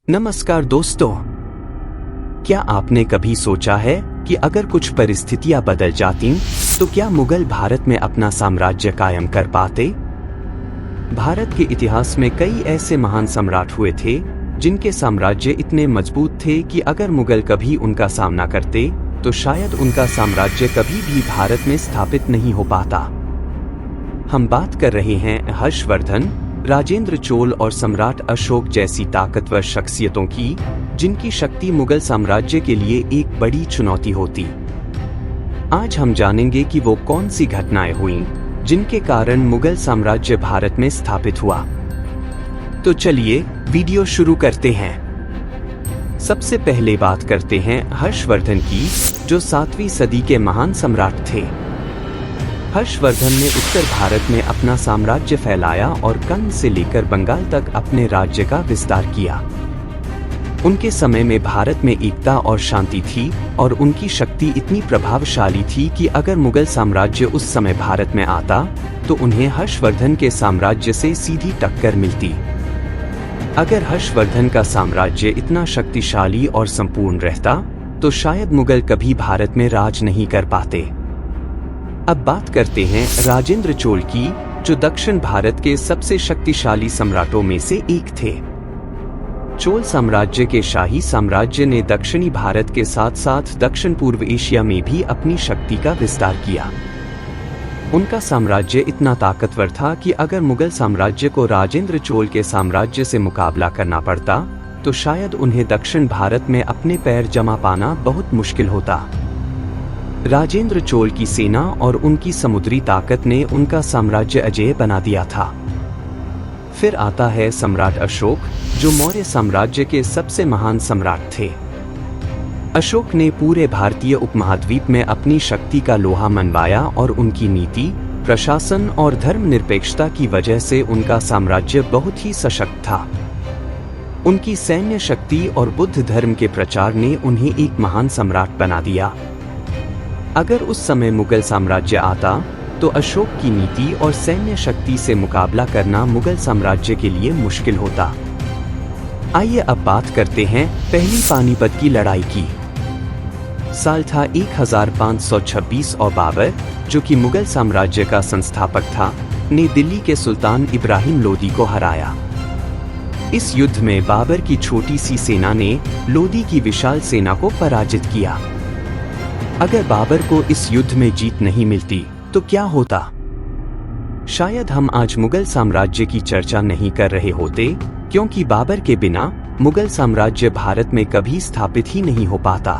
नमस्कार दोस्तों, क्या आपने कभी सोचा है कि अगर कुछ परिस्थितियां बदल जातीं तो क्या मुगल भारत में अपना साम्राज्य कायम कर पाते? भारत के इतिहास में कई ऐसे महान सम्राट हुए थे जिनके साम्राज्य इतने मजबूत थे कि अगर मुगल कभी उनका सामना करते तो शायद उनका साम्राज्य कभी भी भारत में स्थापित नहीं हो पाता। हम बात कर रहे हैं हर्षवर्धन, राजेंद्र चोल और सम्राट अशोक जैसी ताकतवर शख्सियतों की, जिनकी शक्ति मुगल साम्राज्य के लिए एक बड़ी चुनौती होती। आज हम जानेंगे कि वो कौन सी घटनाएं हुईं जिनके कारण मुगल साम्राज्य भारत में स्थापित हुआ। तो चलिए वीडियो शुरू करते हैं। सबसे पहले बात करते हैं हर्षवर्धन की, जो 7वीं सदी के महान सम्राट थे। हर्षवर्धन ने उत्तर भारत में अपना साम्राज्य फैलाया और कंग से लेकर बंगाल तक अपने राज्य का विस्तार किया। उनके समय में भारत में एकता और शांति थी और उनकी शक्ति इतनी प्रभावशाली थी कि अगर मुगल साम्राज्य उस समय भारत में आता तो उन्हें हर्षवर्धन के साम्राज्य से सीधी टक्कर मिलती। अगर हर्षवर्धन का साम्राज्य इतना शक्तिशाली और संपूर्ण रहता तो शायद मुगल कभी भारत में राज नहीं कर पाते। अब बात करते हैं राजेंद्र चोल की, जो दक्षिण भारत के सबसे शक्तिशाली सम्राटों में से एक थे। चोल साम्राज्य के शाही साम्राज्य ने दक्षिणी भारत के साथ साथ दक्षिण पूर्व एशिया में भी अपनी शक्ति का विस्तार किया। उनका साम्राज्य इतना ताकतवर था कि अगर मुगल साम्राज्य को राजेंद्र चोल के साम्राज्य से मुकाबला करना पड़ता तो शायद उन्हें दक्षिण भारत में अपने पैर जमा पाना बहुत मुश्किल होता। राजेंद्र चोल की सेना और उनकी समुद्री ताकत ने उनका साम्राज्य अजेय बना दिया था। फिर आता है सम्राट अशोक, जो मौर्य साम्राज्य के सबसे महान सम्राट थे। अशोक ने पूरे भारतीय उपमहाद्वीप में अपनी शक्ति का लोहा मनवाया और उनकी नीति, प्रशासन और धर्मनिरपेक्षता की वजह से उनका साम्राज्य बहुत ही सशक्त था। उनकी सैन्य शक्ति और बुद्ध धर्म के प्रचार ने उन्हें एक महान सम्राट बना दिया। अगर उस समय मुगल साम्राज्य आता तो अशोक की नीति और सैन्य शक्ति से मुकाबला करना मुगल साम्राज्य के लिए मुश्किल होता। आइए अब बात करते हैं पहली पानीपत की लड़ाई की। साल था 1526 और बाबर, जो कि मुगल साम्राज्य का संस्थापक था, ने दिल्ली के सुल्तान इब्राहिम लोदी को हराया। इस युद्ध में बाबर की छोटी सी सेना ने लोदी की विशाल सेना को पराजित किया। अगर बाबर को इस युद्ध में जीत नहीं मिलती तो क्या होता? शायद हम आज मुगल साम्राज्य की चर्चा नहीं कर रहे होते, क्योंकि बाबर के बिना मुगल साम्राज्य भारत में कभी स्थापित ही नहीं हो पाता।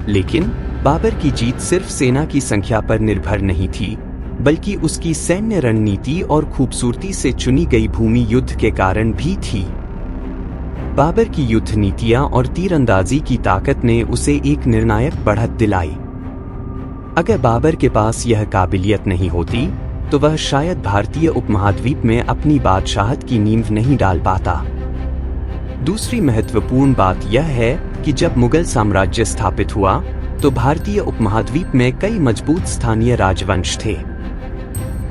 लेकिन बाबर की जीत सिर्फ सेना की संख्या पर निर्भर नहीं थी, बल्कि उसकी सैन्य रणनीति और खूबसूरती से चुनी गई भूमि युद्ध के कारण भी थी। बाबर की युद्ध नीतियां और तीरंदाजी की ताकत ने उसे एक निर्णायक बढ़त दिलाई। अगर बाबर के पास यह काबिलियत नहीं होती तो वह शायद भारतीय उपमहाद्वीप में अपनी बादशाहत की नींव नहीं डाल पाता। दूसरी महत्वपूर्ण बात यह है कि जब मुगल साम्राज्य स्थापित हुआ तो भारतीय उपमहाद्वीप में कई मजबूत स्थानीय राजवंश थे।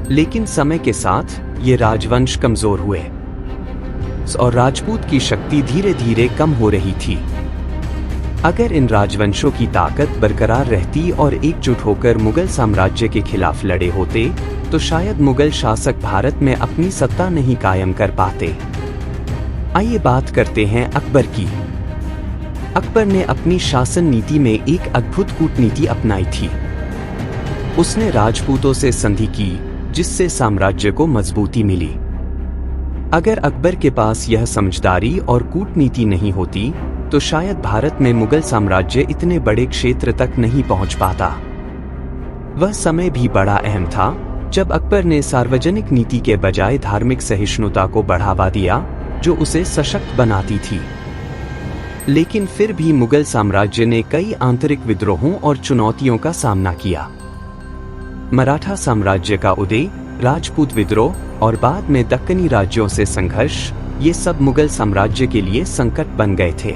लेकिन समय के साथ ये राजवंश कमजोर हुए और राजपूत की शक्ति धीरे धीरे कम हो रही थी। अगर इन राजवंशों की ताकत बरकरार रहती और एकजुट होकर मुगल साम्राज्य के खिलाफ लड़े होते तो शायद मुगल शासक भारत में अपनी सत्ता नहीं कायम कर पाते। आइए बात करते हैं अकबर की। अकबर ने अपनी शासन नीति में एक अद्भुत कूटनीति अपनाई थी। उसने राजपूतों से संधि की, जिससे साम्राज्य को मजबूती मिली। अगर अकबर के पास यह समझदारी और कूटनीति नहीं होती तो शायद भारत में मुगल साम्राज्य इतने बड़े क्षेत्र तक नहीं पहुंच पाता। वह समय भी बड़ा अहम था जब अकबर ने सार्वजनिक नीति के बजाय धार्मिक सहिष्णुता को बढ़ावा दिया, जो उसे सशक्त बनाती थी। लेकिन फिर भी मुगल साम्राज्य ने कई आंतरिक विद्रोहों और चुनौतियों का सामना किया। मराठा साम्राज्य का उदय, राजपूत विद्रोह और बाद में दक्कनी राज्यों से संघर्ष, ये सब मुगल साम्राज्य के लिए संकट बन गए थे।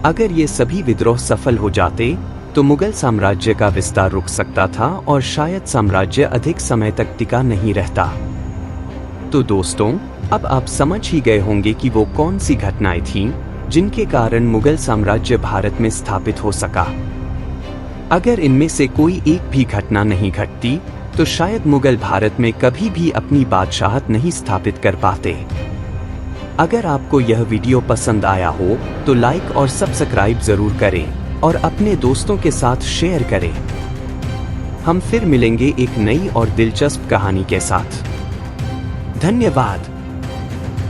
अगर ये सभी विद्रोह सफल हो जाते तो मुगल साम्राज्य का विस्तार रुक सकता था और शायद साम्राज्य अधिक समय तक टिका नहीं रहता। तो दोस्तों, अब आप समझ ही गए होंगे कि वो कौन सी घटनाएं थीं जिनके कारण मुगल साम्राज्य भारत में स्थापित हो सका। अगर इनमें से कोई एक भी घटना नहीं घटती तो शायद मुगल भारत में कभी भी अपनी बादशाहत नहीं स्थापित कर पाते। अगर आपको यह वीडियो पसंद आया हो तो लाइक और सब्सक्राइब जरूर करें और अपने दोस्तों के साथ शेयर करें। हम फिर मिलेंगे एक नई और दिलचस्प कहानी के साथ। धन्यवाद।